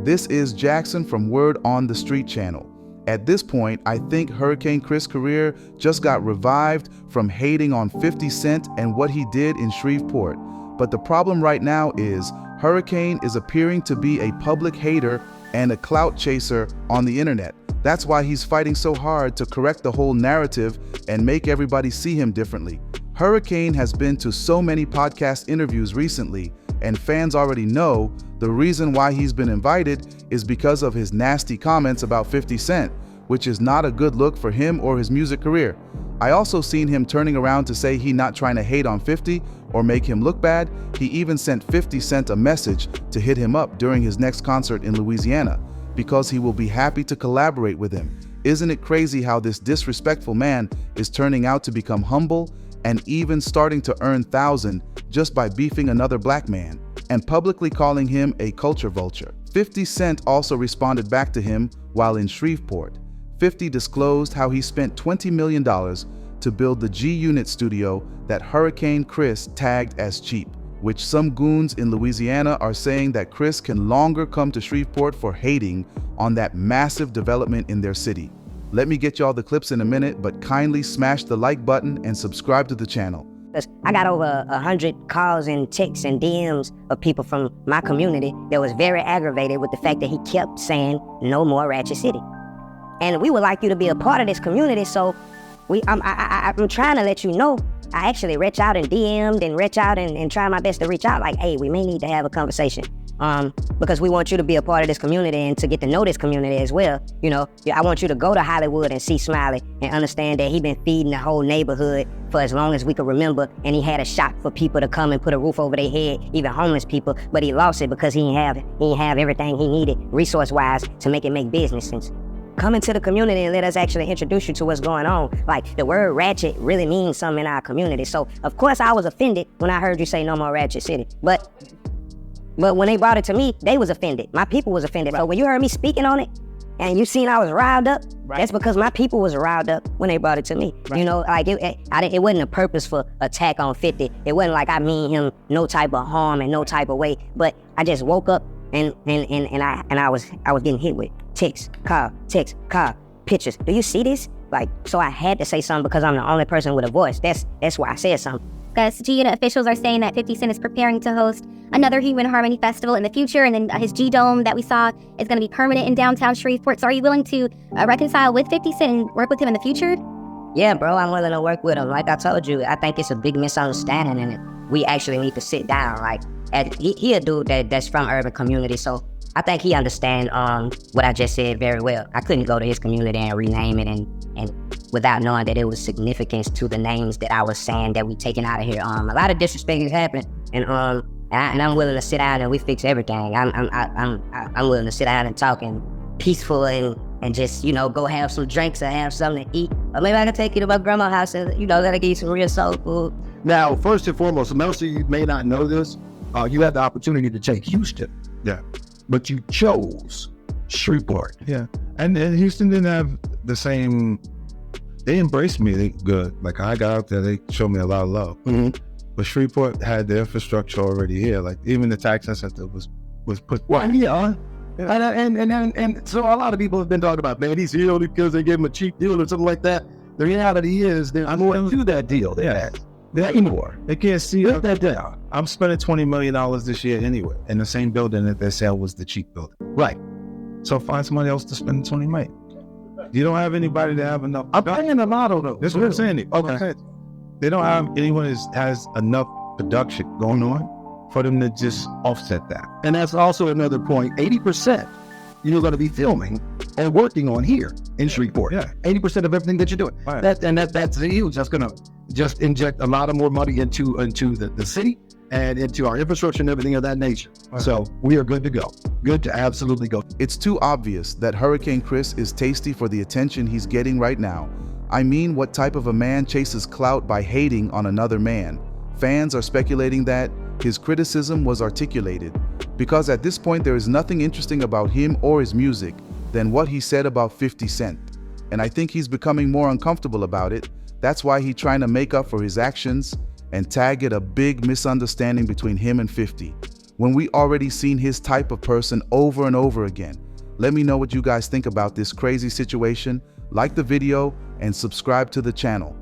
This is Jackson from Word on the Street channel. At this point, I think Hurricane Chris' career just got revived from hating on 50 Cent and what he did in Shreveport. But the problem right now is Hurricane is appearing to be a public hater and a clout chaser on the internet. That's why he's fighting so hard to correct the whole narrative and make everybody see him differently. Hurricane has been to so many podcast interviews recently, and fans already know the reason why he's been invited is because of his nasty comments about 50 Cent, which is not a good look for him or his music career. I also seen him turning around to say he not trying to hate on 50 or make him look bad. He even sent 50 Cent a message to hit him up during his next concert in Louisiana because he will be happy to collaborate with him. Isn't it crazy how this disrespectful man is turning out to become humble and even starting to earn thousands just by beefing another black man and publicly calling him a culture vulture? 50 Cent also responded back to him while in Shreveport. 50 disclosed how he spent $20 million to build the G-Unit studio that Hurricane Chris tagged as cheap, which some goons in Louisiana are saying that Chris can longer come to Shreveport for hating on that massive development in their city. Let me get y'all the clips in a minute, but kindly smash the like button and subscribe to the channel. I got over 100 calls and texts and DMs of people from my community that was very aggravated with the fact that he kept saying no more Ratchet City. And we would like you to be a part of this community, so I'm trying to let you know. I actually reach out and DM'd and reach out and try my best to reach out like, hey, we may need to have a conversation. Because we want you to be a part of this community and to get to know this community as well. You know, I want you to go to Hollywood and see Smiley and understand that he been feeding the whole neighborhood for as long as we can remember, and he had a shop for people to come and put a roof over their head, even homeless people, but he lost it because he didn't have everything he needed resource-wise to make it make business sense. Come into the community and let us actually introduce you to what's going on. Like, the word ratchet really means something in our community. So, of course, I was offended when I heard you say no more Ratchet City. But when they brought it to me, they was offended. My people was offended. Right. So when you heard me speaking on it, and you seen I was riled up, right, that's because my people was riled up when they brought it to me. Right. You know, like it wasn't a purposeful attack on 50. It wasn't like I mean him no type of harm and no type of way. But I just woke up and I was getting hit with text, call, pictures. Do you see this? Like, so I had to say something because I'm the only person with a voice. That's why I said something. Because G-Unit officials are saying that 50 Cent is preparing to host another Human Harmony Festival in the future, and then his G-Dome that we saw is going to be permanent in downtown Shreveport. So are you willing to reconcile with 50 Cent and work with him in the future? Yeah, bro, I'm willing to work with him. Like I told you, I think it's a big misunderstanding, and we actually need to sit down. Like, he a dude that's from urban community, so I think he understand what I just said very well. I couldn't go to his community and rename it and without knowing that it was significance to the names that I was saying that we taking out of here. A lot of disrespect is happening, and I'm willing to sit down and we fix everything. I'm willing to sit down and talk and peaceful and just, you know, go have some drinks or have something to eat. Or maybe I can take you to my grandma's house and, you know, let her give you some real soul food. Now, first and foremost, most of you may not know this, you had the opportunity to take Houston. Yeah. But you chose Shreveport. Yeah. And Houston didn't have the same, they embraced me. They good. Like, I got out there, they showed me a lot of love. Mm-hmm. But Shreveport had the infrastructure already here. Like, even the tax incentive was put. Well, yeah. And so a lot of people have been talking about, man, he's here because they gave him a cheap deal or something like that. The reality is there's more to that deal than that. Anymore. They can't see Put that down. I'm spending $20 million this year anyway, in the same building that they said was the cheap building. Right. So find somebody else to spend the $20 million. You don't have anybody to have enough. I'm paying a model though. That's what I'm saying. Okay. They don't have anyone that has enough production going on for them to just offset that. And that's also another point. 80% you're going to be filming and working on here in Shreveport. Yeah. 80% of everything that you're doing. Right. That's huge. That's going to just inject a lot of more money into the city and into our infrastructure and everything of that nature. Right. So we are good to go. Good to absolutely go. It's too obvious that Hurricane Chris is tasty for the attention he's getting right now. I mean, what type of a man chases clout by hating on another man? Fans are speculating that his criticism was articulated, because at this point there is nothing interesting about him or his music than what he said about 50 Cent. And I think he's becoming more uncomfortable about it. That's why he's trying to make up for his actions and tag it a big misunderstanding between him and 50. when we already seen his type of person over and over again? Let me know what you guys think about this crazy situation. Like the video and subscribe to the channel.